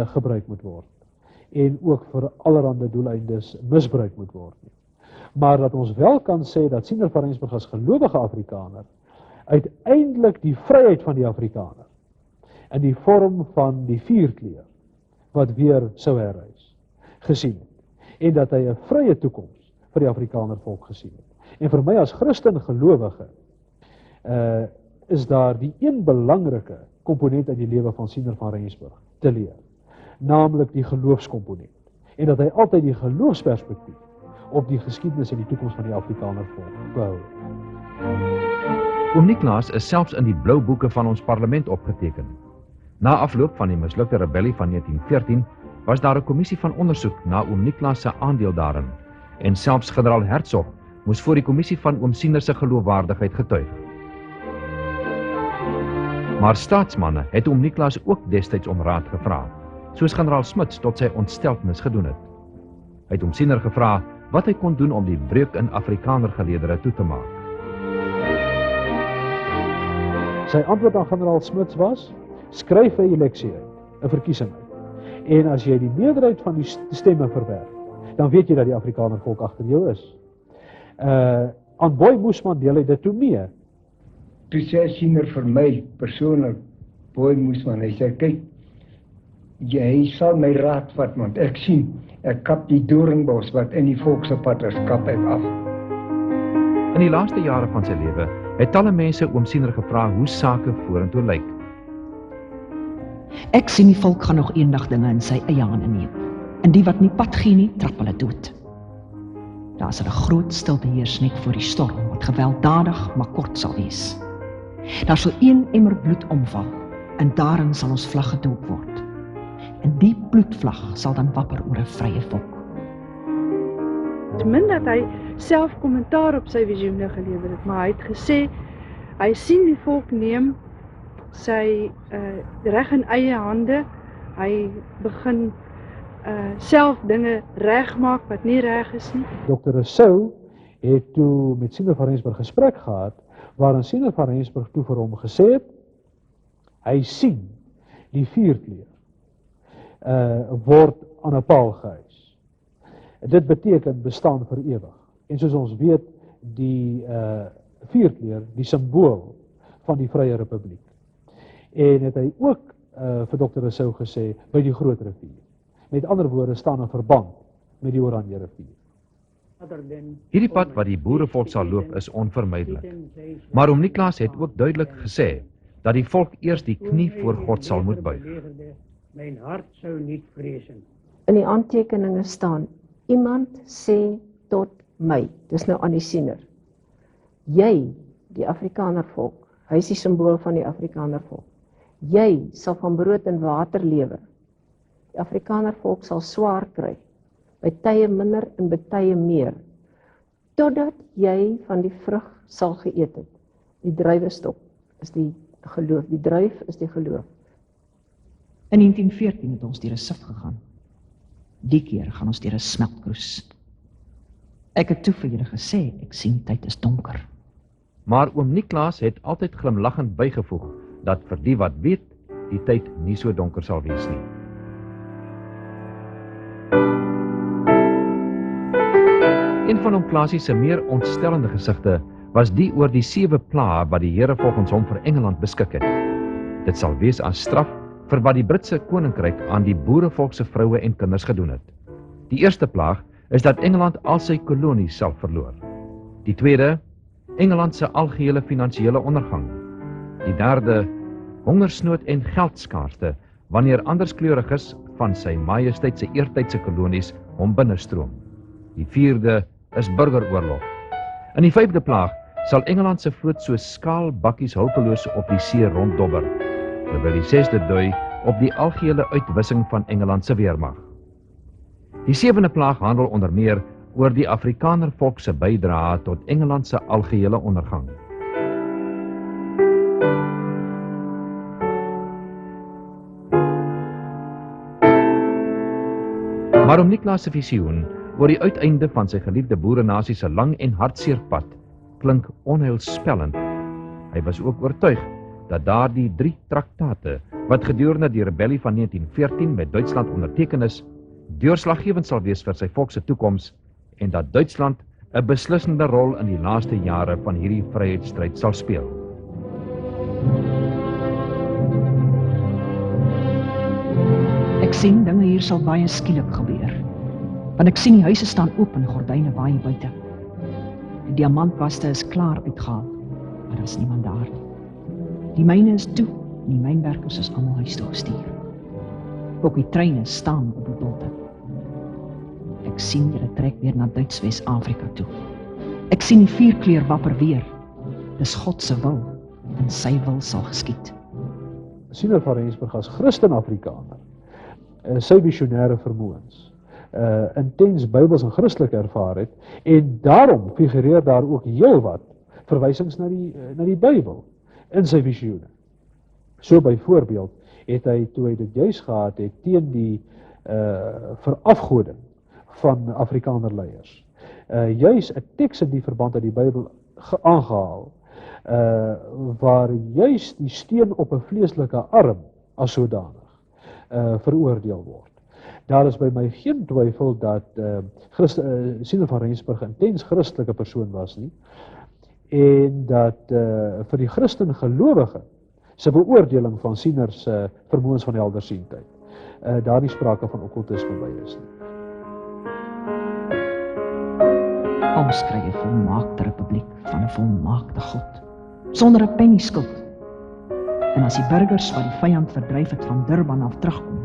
gebruik moet word en ook vir allerlei doeleindes misbruik moet word nie. Maar dat ons wel kan sê dat Siener van Rensburg as gelowige Afrikaner uiteindelik die vryheid van die Afrikaner in die vorm van die vierkleur wat weer sou herrys gesien het, en dat hy 'n vrye toekoms vir die Afrikaner volk gesien het. En vir my as Christen gelowige is daar die een belangrike komponent uit die lewe van Siener van Rensburg te leer, naamlik die geloofskomponent, en dat hy altyd die geloofsperspektief op die geskiedenis en die toekoms van die Afrikaner volk behou. Oom Niklaas is selfs in die blou boeke van ons parlement opgeteken. Na afloop van die mislukte rebellie van 1914 was daar 'n kommissie van ondersoek na oom Niklaas se aandeel daarin, en selfs generaal Hertzog moes voor die kommissie van oom Siener se geloofwaardigheid getuig. Maar staatsmanne het oom Niklaas ook destyds om raad gevra, soos generaal Smuts tot sy ontsteltenis gedoen het. Hy het oom Siener gevra wat hy kon doen om die breuk in Afrikanergeleedere toe te maak. Sy antwoord aan generaal Smuts was: skryf 'n eleksie uit, 'n verkiesing uit. En as jy die meerderheid van die stemme verwerf, dan weet jy dat die Afrikaner volk agter jou is. Aan Boy Moesman deel hy dit toe mee. Toe sê Siener vir my persoonlik, Boy Moesman, hy sê, kyk, jy sal my raad vat, want ek sien, ek kap die doringbos wat in die volk se pad is, kap ek af. In die laaste jare van sy lewe het talle mense oom Siener gevra hoe sake vorentoe lyk. Ek sien die volk gaan nog eendag dinge in sy eie hande neem. En die wat nie pad gee nie, trap hulle dood. Daar sal 'n groot stilte heers net voor die storm, wat gewelddadig maar kort sal wees. Daar sal een emmer bloed omval, en daarin sal ons vlag gedoop word. En die bloedvlag sal dan wapper oor 'n vrye volk. Ten min dat hy self kommentaar op sy visioene gelewer het, maar hy het gesê, hy sien die volk neem sy reg in eie hande, hy begin self dinge regmaak wat nie reg is nie. Dr. Rousseau het toe met Siener van Rensburg gesprek gehad, waarin Siener van Rensburg toe vir hom gesê het, hy sien die vuurkleur word aan 'n paal gehys. Dit beteken bestaan vir ewig. En soos ons weet, die vuurkleur, die simbool van die Vrye Republiek. En het hy ook vir Dr. Rousseau gesê, by die Groot Rivier. Met ander woorde staan 'n verband met die Oranje Rivier. Hierdie pad wat die boerevolk sal loop is onvermydelik. Maar oom Niklaas het ook duidelik gesê dat die volk eers die knie voor God sal moet buig. Mijn hart zou niet vrezen. In die aantekeninge staan, iemand sê tot my, dis nou aan die siener, jy, die Afrikaner volk, hy is die simbool van die Afrikaner volk, jy sal van brood en water lewe. Die Afrikaner volk sal swaar kry, by tye minder en by tye meer, totdat jy van die vrug sal geëet het. Die druiwestok is die geloof, die druif is die geloof. In 1914 het ons deur 'n sif gegaan. Die keer gaan ons deur 'n smeltkroes. Ek het toe vir julle gesê, ek sien tyd is donker. Maar oom Niklaas het altyd glimlaggend bygevoeg dat vir die wat weet, die tyd nie so donker sal wees nie. Een van oom Klaasie se meer ontstellende gesigte was die oor die 7 plaae wat die Here volgens hom vir Engeland beskik het. Dit sal wees as straf vir wat die Britse koninkryk aan die boerevolk se vroue en kinders gedoen het. Die eerste plaag is dat Engeland al sy kolonies sal verloor. Die tweede, Engeland se algehele finansiële ondergang. Die derde, hongersnood en geldskaarste wanneer anderskleuriges van sy majesteit se eertydse kolonies hom binnestroom. Die vierde is burgeroorlog. In die 5de plaag sal Engeland se vloot so skaalbakkies hulpeloos op die see ronddobber, terwyl die 6de dui op die algehele uitwissing van Engeland se weermag. Die 7de plaag handel onder meer oor die Afrikaner volk se bydrae tot Engeland se algehele ondergang. Maar oom Niklaas se visioen oor die uiteinde van sy geliefde boerenasie se lang en hartseer pad klink onheilspellend. Hy was ook oortuig dat daardie 3 traktate wat gedurende die rebellie van 1914 met Duitsland onderteken is, deurslaggewend sal wees vir sy volk se toekoms en dat Duitsland 'n beslissende rol in die laaste jare van hierdie vryheidsstryd sal speel. Ek sien dinge hier sal baie skielik gebeur. Want ek sien die huise staan oop en gordyne waai buite. Die diamantwaste is klaar uitgehaal, maar daar is niemand daar nie. Die myne is toe, en die mynwerkers is almal huis toe gestuur. Ook die treine staan op die bolte. Ek sien julle trek weer na Duits-Wes-Afrika toe. Ek sien die vuurkleur wapper weer. Dis God se wil, en sy wil sal geskied. Siener van Rensburg as Christen-Afrikaner, sy visionêre vermoëns, intens Bybels en Christelik ervaar het, en daarom figureer daar ook heelwat verwysings na die Bybel in sy visioene. So byvoorbeeld het hy, toe hy dit juis gehad het, teen die verafgoding van Afrikaner leiers, juis 'n teks in die verband uit die Bybel aangehaal, waar juis die steen op 'n vleeslike arm as sodanig veroordeel word. Daar is by my geen twyfel dat Siener van Rensburg 'n intens Christelike persoon was nie, en dat vir die Christen gelowige se beoordeling van Siener se vermoëns van heldersiendheid daar nie sprake van okkultisme by is nie. Ons kry 'n volmaakte republiek van 'n volmaakte God, sonder 'n penny skuld. En as die burgers wat die vyand verdryf het van Durban af terugkom,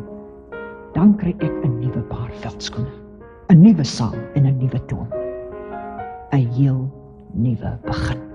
dan kry ek 'n nuwe paar veldskoene, 'n nuwe saal en 'n nuwe toon. 'n heel nuwe begin.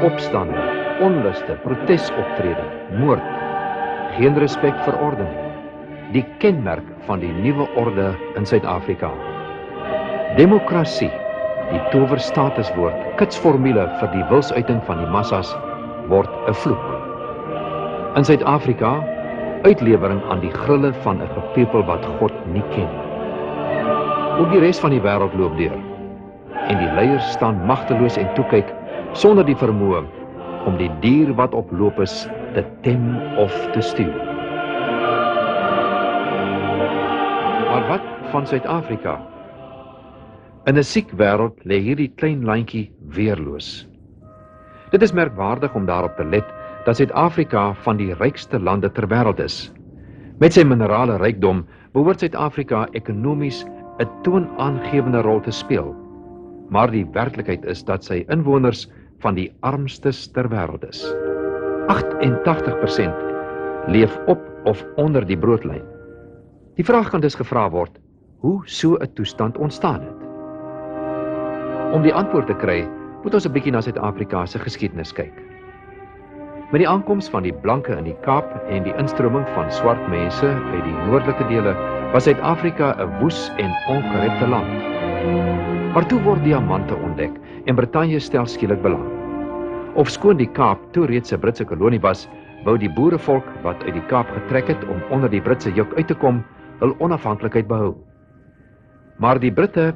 Opstande, onluste, protesoptrede, moord, geen respek vir orde nie. Die kenmerk van die nuwe orde in Suid-Afrika. Demokrasie, die towerstatuswoord, kitsformule vir die wilsuiting van die massas, word 'n vloek. In Suid-Afrika, uitlewering aan die grille van 'n gepepel wat God nie ken. Ook die res van die wêreld loop deur. En die leiers staan magteloos en toekyk sonder die vermoë om die dier wat op loop is te tem of te stuur. Maar wat van Suid-Afrika? In 'n siek wêreld lê hierdie klein landjie weerloos. Dit is merkwaardig om daarop te let dat Suid-Afrika van die rykste lande ter wêreld is. Met sy minerale rykdom behoort Suid-Afrika ekonomies 'n toonaangewende rol te speel. Maar die werklikheid is dat sy inwoners van die armstes ter wêreld is. 88% leef op of onder die broodlyn. Die vraag kan dus gevra word, hoe so 'n toestand ontstaan het? Om die antwoord te kry, moet ons 'n bietjie na Suid-Afrika se geskiedenis kyk. Met die aankoms van die blanke in die Kaap en die instroming van swart mense uit die noordelike dele, was Suid-Afrika 'n woes en ongerepte land. Maar toe word diamante ontdek en Brittanje stel skielik belang. Ofskoon die Kaap toe reeds 'n Britse kolonie was, wou die boerevolk wat uit die Kaap getrek het om onder die Britse juk uit te kom, hul onafhanklikheid behou. Maar die Britte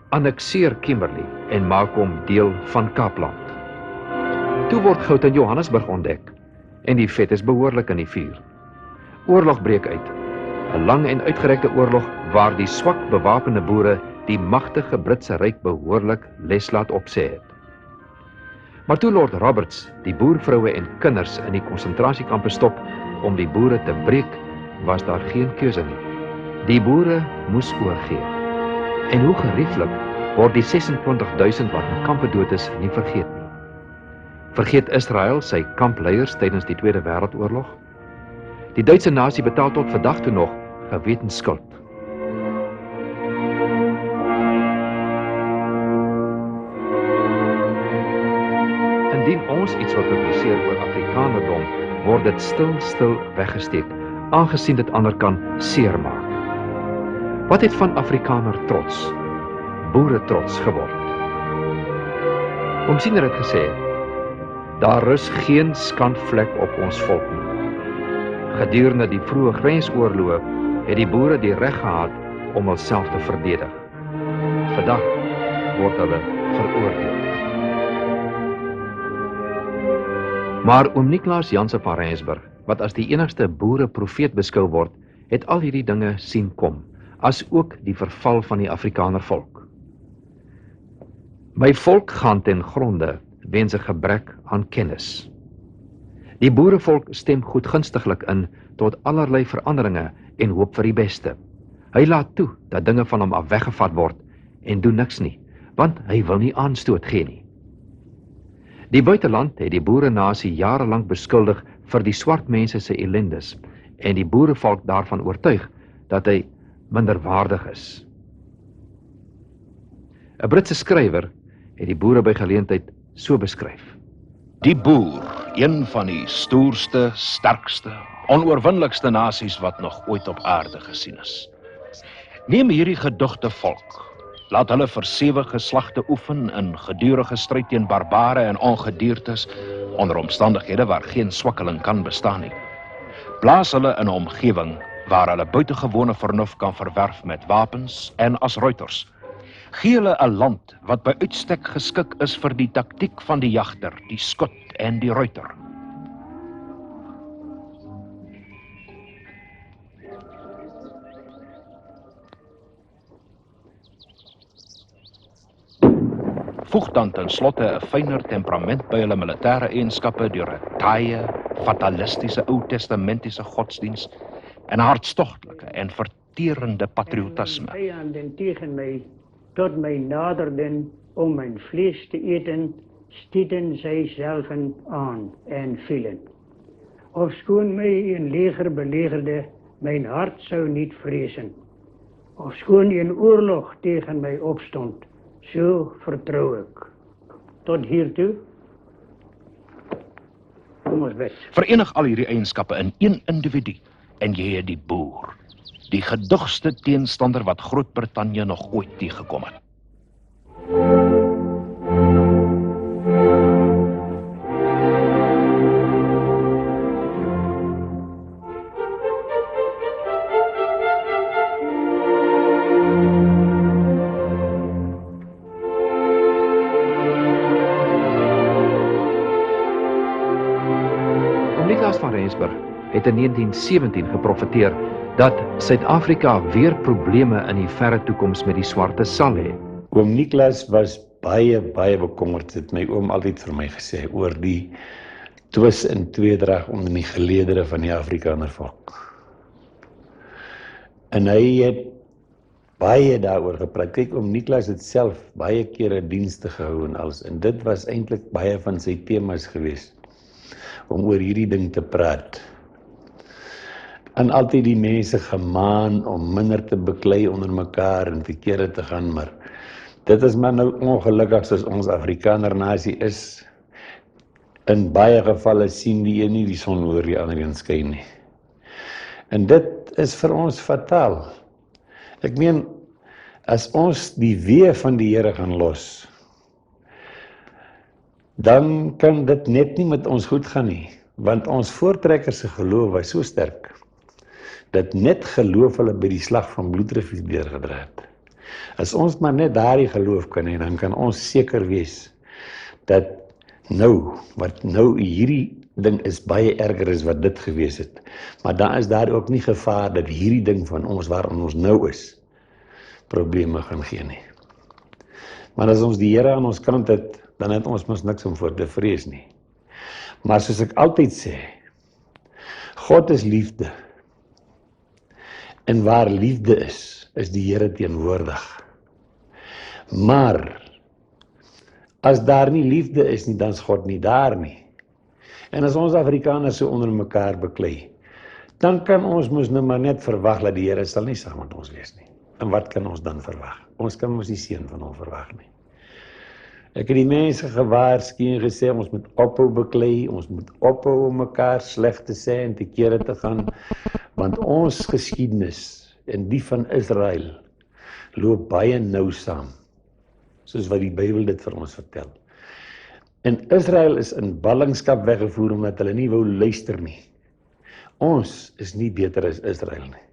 annekseer Kimberley en maak hom deel van Kaapland. Toe word goud in Johannesburg ontdek en die vet is behoorlik in die vuur. Oorlog breek uit, 'n lang en uitgerekte oorlog waar die swak bewapende boere die magtige Britse ryk behoorlik les laat opsê het. Maar toe Lord Roberts die boervroue en kinders in die konsentrasiekampe stop om die boere te breek, was daar geen keuse nie. Die boere moes oorgee. En hoe gerieflik word die 26.000 wat in kampe dood is nie vergeet nie. Vergeet Israel sy kampleiers tydens die Tweede Wêreldoorlog? Die Duitse nasie betaal tot vandag toe nog gewetensskuld. Indien ons iets wil publiseer oor Afrikanerdom, word dit stil weggesteek, aangesien dit ander kan seermaak. Wat het van Afrikaner trots, boere trots geword? Oom Siener het gesê, daar rus geen skandvlek op ons volk nie. Gedurende die vroeë grensoorloë het die boere die reg gehad om hulself te verdedig. Vandag word hulle veroordeel. Maar oom Nicolaas Janse van Rensburg, wat as die enigste boereprofeet beskou word, het al hierdie dinge sien kom, as ook die verval van die Afrikaner volk. My volk gaan ten gronde weens 'n gebrek aan kennis. Die boerevolk stem goedgunstiglik in tot allerlei veranderinge en hoop vir die beste. Hy laat toe dat dinge van hom af weggevat word en doen niks nie, want hy wil nie aanstoot gee nie. Die buiteland het die boerenasie jarelang beskuldig vir die swart mense se ellendes en die boerevolk daarvan oortuig dat hy minderwaardig is. 'n Britse skrywer het die boere by geleentheid so beskryf. Die boer, een van die stoerste, sterkste, onoorwinlikste nasies wat nog ooit op aarde gesien is. Neem hierdie gedugte volk, laat hulle vir 7 geslagte oefen in gedurige stryd teen barbare en ongediertes onder omstandighede waar geen swakkeling kan bestaan nie. Plaas hulle in 'n omgewing waar hulle buitengewone vernuf kan verwerf met wapens en as ruiters. Gee hulle 'n land wat by uitstek geskik is vir die taktiek van die jagter, die skot en die ruiter. Voeg dan ten slotte 'n fyner temperament by hulle militêre eienskappe deur 'n taaie, fatalistiese Ou Testamentiese godsdiens en 'n hartstogtelike en verterende patriotisme. Vyanden tegen mij, tot mij naderden om mijn vlees te eten, stieten zij zelven aan en vielen. Ofschoon mij een leger belegerde, mijn hart zou niet vrezen. Ofschoon een oorlog tegen mij opstond, zo vertrouw ik. Tot hiertoe. Kom ons bid. Verenig al hierdie eienskappe in een individu en jy het die boer, die gedigste teenstander wat Groot-Brittanje nog ooit teëgekom het. Nicolaas van Rensburg het in 1917 geprofeteer dat Suid-Afrika weer probleme in die verre toekoms met die swarte sal hê. Oom Nicolaas was baie bekommerd, het my oom altyd vir my gesê, oor die twis en tweedrag onder die geleedere van die Afrikaner volk. En hy het baie daaroor gepraat. Kyk, oom Nicolaas het self baie kere dienste gehou en alles, en dit was eintlik baie van sy temas gewees, om oor hierdie ding te praat. En altyd die mense gemaan om minder te beklei onder mekaar en verkeerde te gaan, maar dit is maar nou ongelukkig soos ons Afrikaner nasie is. In baie gevalle sien die een nie die son oor die ander een skyn nie. En dit is vir ons fataal. Ek meen, as ons die weë van die Here gaan los, dan kan dit net nie met ons goed gaan nie, want ons voortrekkers se geloof was so sterk, dat net geloof hulle by die slag van Bloedrivier deurgedra het. As ons maar net daardie geloof kan hê, dan kan ons seker wees, dat wat hierdie ding is baie erger as wat dit gewees het, maar dan is daar ook nie gevaar, dat hierdie ding van ons, waarin ons nou is, probleme gaan gee nie. Maar as ons die Here aan ons kant het, dan het ons mos niks om voor te vrees nie. Maar soos ek altyd sê, God is liefde. En waar liefde is die Here teenwoordig. Maar, as daar nie liefde is nie, dan is God nie daar nie. En as ons Afrikaners so onder mekaar beklei, dan kan ons mos nou maar net verwag dat die Here sal nie saam met ons wees nie. En wat kan ons dan verwag? Ons kan mos die seën van hom verwag nie. Ek het die mense gewaarsku en gesê, ons moet ophou beklei, ons moet ophou om mekaar sleg te sê en te kere te gaan, want ons geskiedenis en die van Israel loop baie nou saam, soos wat die Bybel dit vir ons vertel. En Israel is in ballingskap weggevoer omdat hulle nie wou luister nie. Ons is nie beter as Israel nie.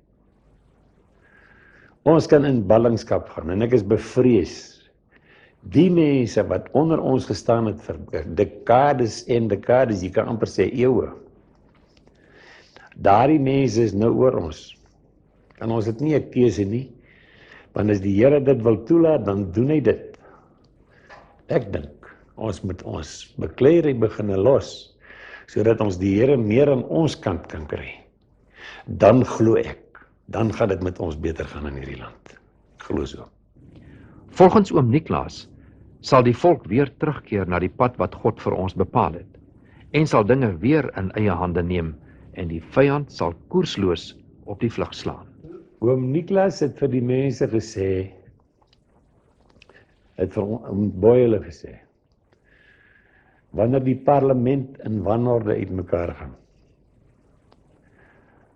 Ons kan in ballingskap gaan en ek is bevrees. Die mense wat onder ons gestaan het vir dekades en dekades, jy kan amper sê eeue, daardie mense is nou oor ons. En ons het nie 'n keuse nie, want as die Here dit wil toelaat, dan doen hy dit. Ek dink, ons moet ons bekleierery begin los, sodat ons die Here meer aan ons kant kan kry. Dan glo ek, dan gaan dit met ons beter gaan in hierdie land. Ek glo so. Volgens oom Nicolaas sal die volk weer terugkeer na die pad wat God vir ons bepaal het, en sal dinge weer in eie hande neem, en die vyand sal koersloos op die vlug slaan. Oom Nicolaas het vir die mense gesê, het vir oom Boyle gesê, wanneer die parlement in wanorde uitmekaar gaan,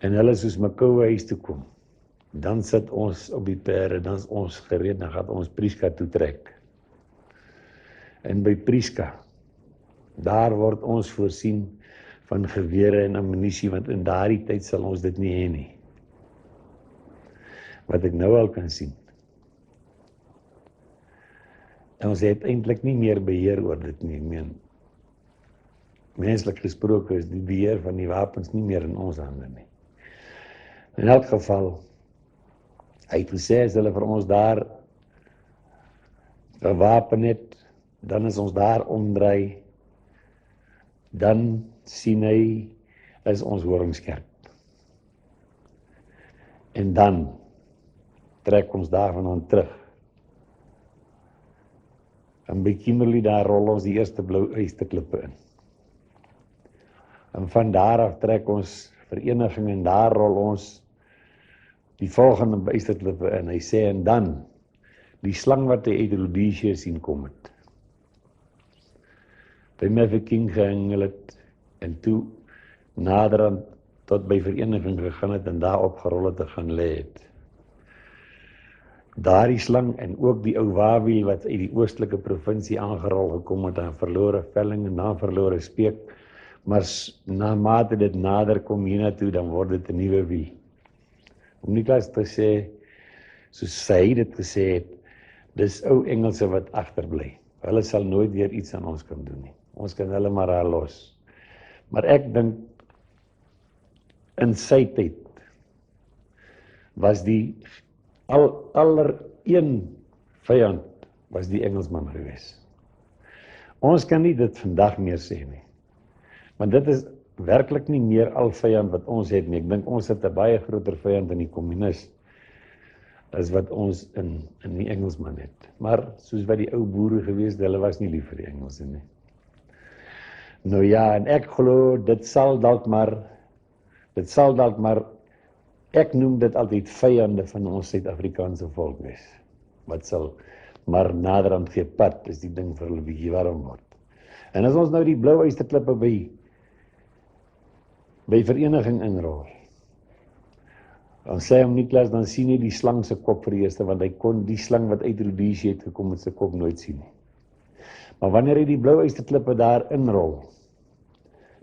en hulle soos Makouwe huis toe kom, dan sit ons op die perde, dan is ons gereed, dan gaan ons Prieska toe trek. En by Prieska, daar word ons voorsien van gewere en ammunisie, want in daardie tyd sal ons dit nie hê nie. Wat ek nou al kan sien, En ons het eintlik nie meer beheer oor dit nie. Ek meen, menslik gesproke is die beheer van die wapens nie meer in ons hande nie. In elk geval, hy het gesê, as hulle vir ons daar 'n wapen het, dan is ons daar omdraai, dan sien hy, is ons horing skerp. En dan trek ons daarvan terug. En by Kimberley daar rol ons die eerste blou ysterklippe in. En van daar af trek ons vereniging en daar rol ons die volgende ysterklippe in. Hy sê, en dan die slang wat hy uit Rhodesia sien kom het. By Mafeking gehengel het en toe naderhand tot by vereniging gegaan het en daar opgerol het te gaan lê het. Daardie slang en ook die ou wawiel wat uit die oostelike provinsie aangerol gekom het aan verlore velling en na verlore speek, maar na mate dit nader kom hiernatoe, dan word dit 'n nuwe wiel. Om Niklas te sê, soos hy dit gesê het, dis ou Engelse wat agterbly. Hulle sal nooit weer iets aan ons kan doen nie. Ons kan hulle maar daar los. Maar ek dink, in sy tyd, was die aller een vyand, was die Engelsman gewees. Ons kan nie dit vandag meer sê nie. Want dit is werklik nie meer al vyand wat ons het nie. Ek dink ons het 'n baie groter vyand in die kommunis, as wat ons in die Engelsman het. Maar soos wat die ou boere gewees het, hulle was nie lief vir die Engelse nie. Nou ja, en ek glo, dit sal dalk maar, ek noem dit altyd vyande van ons Suid-Afrikaanse volk wees, wat sal maar naderhand gee pad, as die ding vir hulle bietjie warm word. En as ons nou die blou ysterklippe by vereniging inrol, dan sê hom Niklas, dan sien hy die slang se kop vir die eerste, want hy kon die slang wat uit Rhodesia het gekom met sy kop nooit sien nie. Maar wanneer hy die blou ysterklippe daar inrol,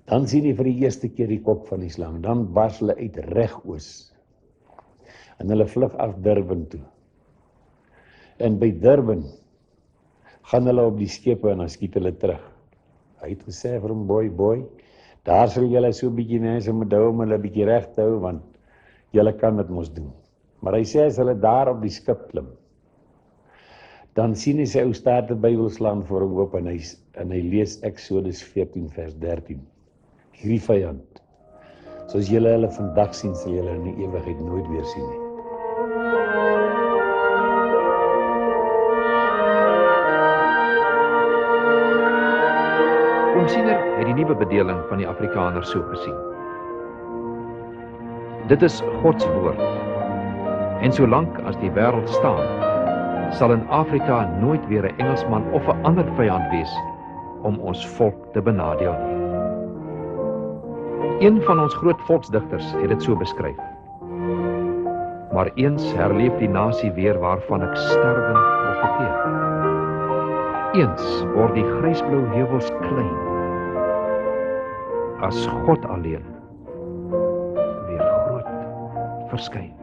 dan sien hy vir die eerste keer die kop van die slang, dan bars hulle uit reg oos. En hulle vlug af Durban toe. En by Durban gaan hulle op die skepe en dan skiet hulle terug. Hy het gesê vir hom, boy, daar sal julle so 'n bietjie mense moet hou om hulle 'n bietjie reg te hou, want julle kan dit mos doen. Maar hy sê, as hulle daar op die skip klim, dan sien hy sy ou Staate Bybel slaan voor hom oop en hy lees Exodus 14 vers 13. Hierdie vyand, soos julle hulle vandag sien, sal julle in die ewigheid nooit weer sien nie. Oom Siener het die nuwe bedeling van die Afrikaner so gesien. Dit is God se woord. En solank as die wêreld staan, sal in Afrika nooit weer 'n Engelsman of 'n ander vyand wees om ons volk te benadeel nie. Een van ons groot volksdigters het dit so beskryf. Maar eens herleef die nasie weer waarvan ek sterwend profeteer. Eens word die grysblou heuwels klein, as God alleen weer groot verskyn.